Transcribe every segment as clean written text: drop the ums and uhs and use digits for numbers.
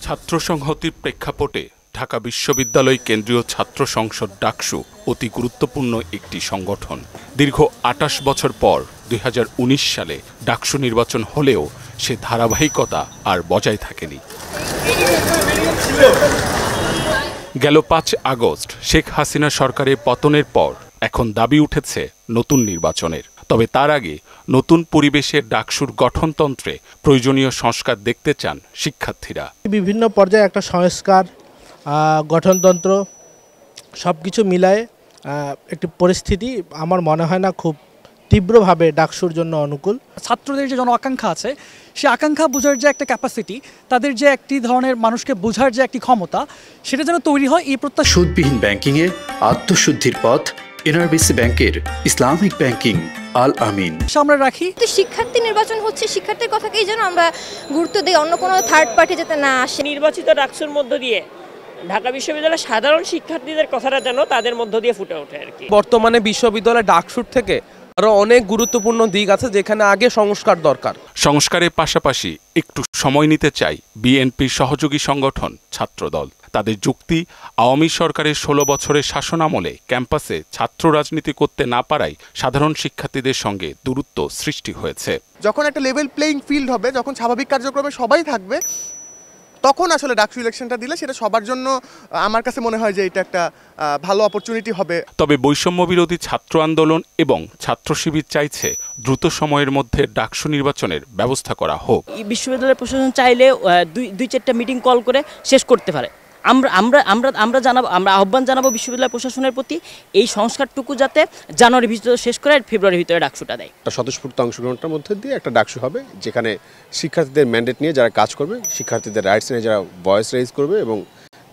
ছাত্র সংহতির প্রেক্ষাপটে ঢাকা বিশ্ববিদ্যালয় কেন্দ্রীয় ছাত্র সংসদ ডাকসু অতি গুরুত্বপূর্ণ একটি সংগঠন। দীর্ঘ ২৮ বছর পর ২০১৯ সালে ডাকসু নির্বাচন হলেও সে ধারাবাহিকতা আর বজায় থাকেনি। গেল ৫ আগস্ট শেখ হাসিনা সরকারের পতনের পর এখন দাবি উঠেছে নতুন নির্বাচনের। তবে তার আগে নতুন পরিবেশে ডাকসুর গঠনতন্ত্রে প্রয়োজনীয় সংস্কার দেখতে চান শিক্ষার্থীরা। বিভিন্ন পর্যায়ে একটা সংস্কার, গঠনতন্ত্র সবকিছু মিলায়ে একটি পরিস্থিতি আমার মনে হয় না খুব তীব্রভাবে ডাকসুর জন্য অনুকূল। ছাত্রদের যে জন আকাঙ্ক্ষা আছে, সে আকাঙ্ক্ষা বোঝার যে একটা ক্যাপাসিটি, তাদের যে একটি ধরনের মানুষকে বোঝার যে একটি ক্ষমতা, সেটা যেন তৈরি হয় এই প্রত্যাশা। সুদবিহীন ব্যাংকিংয়ে আত্মশুদ্ধির পথ এনআরবিসি ব্যাংকের ইসলামিক ব্যাংকিং আল আমিন আমরা রাখি। শিক্ষার্থী নির্বাচন হচ্ছে, শিক্ষার্থীর কথাকেই যেন আমরা গুরুত্ব দিই, অন্য কোনো থার্ড পার্টি যাতে না আসে। নির্বাচিত ডাকসুর মধ্য দিয়ে ঢাকা বিশ্ববিদ্যালয়ের সাধারণ শিক্ষার্থীদের কথাটা যেন তাদের মধ্য দিয়ে ফুটে ওঠে আর কি। বর্তমানে বিশ্ববিদ্যালয় ডাকসুর থেকে আরো অনেক গুরুত্বপূর্ণ দিক আছে যেখানে আগে সংস্কার দরকার। সংস্কারের পাশাপাশি একটু সময় নিতে চাই বিএনপির সহযোগী সংগঠন ছাত্রদল। তাদের যুক্তি, আওয়ামী সরকারের ১৬ বছরের শাসনামলে ক্যাম্পাসে ছাত্র রাজনীতি করতে না পারায় সাধারণ শিক্ষার্থীদের সঙ্গে দূরত্ব সৃষ্টি হয়েছে। যখন একটা লেভেল প্লেইং ফিল্ড হবে, যখন স্বাভাবিক কার্যক্রমে সবাই থাকবে, তখন আসলে ডাকসু ইলেকশনটা দিলে সেটা সবার জন্য আমার কাছে মনে হয় যে এটা একটা ভালো অপরচুনিটি হবে। তবে বৈষম্য বিরোধী ছাত্র আন্দোলন এবং ছাত্র শিবির চাইছে দ্রুত সময়ের মধ্যে ডাকসু নির্বাচনের ব্যবস্থা করা হোক। বিশ্ববিদ্যালয় প্রশাসন চাইলে ২-৪টা মিটিং কল করে শেষ করতে পারে। আমরা আহ্বান জানাবো বিশ্ববিদ্যালয় প্রশাসনের প্রতি এই সংস্কারটুকু যাতে জানুয়ারির ভিতরে শেষ করে ফেব্রুয়ারির ভিতরে ডাকসুটা দেয়। একটা স্বতঃস্ফূর্ত অংশগ্রহণের মধ্যে দিয়ে একটা ডাকসু হবে যেখানে শিক্ষার্থীদের ম্যান্ডেট নিয়ে যারা কাজ করবে, শিক্ষার্থীদের রাইটস নিয়ে যারা ভয়েস রেইজ করবে এবং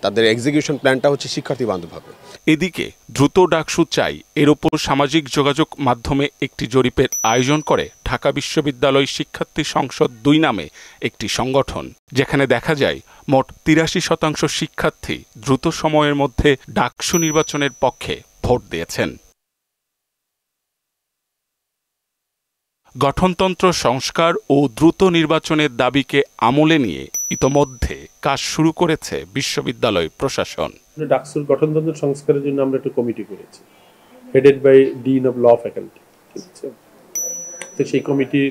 তাদের এক্সিকিউশন প্ল্যানটা হচ্ছে শিক্ষার্থী বান্ধব হবে। এদিকে দ্রুত ডাকসু চাই, এর ওপর সামাজিক যোগাযোগ মাধ্যমে একটি জরিপের আয়োজন করে ঢাকা বিশ্ববিদ্যালয় শিক্ষার্থী সংসদ ২ নামে একটি সংগঠন, যেখানে দেখা যায় মোট ৮৩% শিক্ষার্থী দ্রুত সময়ের মধ্যে ডাকসু নির্বাচনের পক্ষে ভোট দিয়েছেন। গঠনতন্ত্র সংস্কার ও দ্রুত নির্বাচনের দাবিকে আমলে নিয়ে ইতোমধ্যে কাজ শুরু করেছে বিশ্ববিদ্যালয় প্রশাসন। ডাকসুর গঠনতন্ত্র সংস্কারের জন্য আমরা একটা কমিটি করেছি, headed by dean of law faculty. ঠিক আছে, তো সেই কমিটি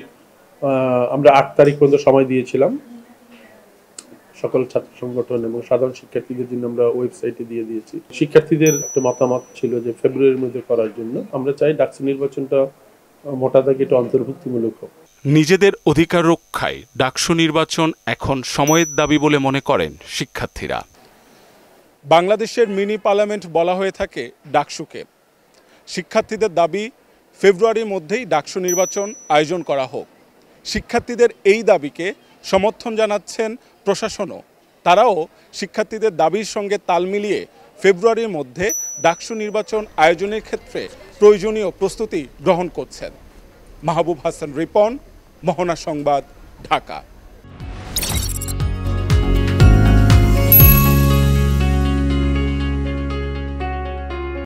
আমরা ৮ তারিখ পর্যন্ত সময় দিয়েছিলাম। সকল ছাত্র সংগঠন এবং সাধারণ শিক্ষার্থীদের জন্য আমরা ওয়েবসাইটে দিয়ে দিয়েছি। শিক্ষার্থীদের একটা মতামত ছিল যে ফেব্রুয়ারির মধ্যে করার জন্য। আমরা চাই ডাকসু নির্বাচনটা মোটা দাগে এটা অন্তর্ভুক্তিমূলক হোক। নিজেদের অধিকার রক্ষায় ডাকসু নির্বাচন এখন সময়ের দাবি বলে মনে করেন শিক্ষার্থীরা। বাংলাদেশের মিনি পার্লামেন্ট বলা হয়ে থাকে ডাকসুকে। শিক্ষার্থীদের দাবি ফেব্রুয়ারির মধ্যেই ডাকসু নির্বাচন আয়োজন করা হোক। শিক্ষার্থীদের এই দাবিকে সমর্থন জানাচ্ছেন প্রশাসনও। তারাও শিক্ষার্থীদের দাবির সঙ্গে তাল মিলিয়ে ফেব্রুয়ারির মধ্যে ডাকসু নির্বাচন আয়োজনের ক্ষেত্রে প্রয়োজনীয় প্রস্তুতি গ্রহণ করছেন। মাহবুব হাসান রিপন, মোহনা সংবাদ, ঢাকা।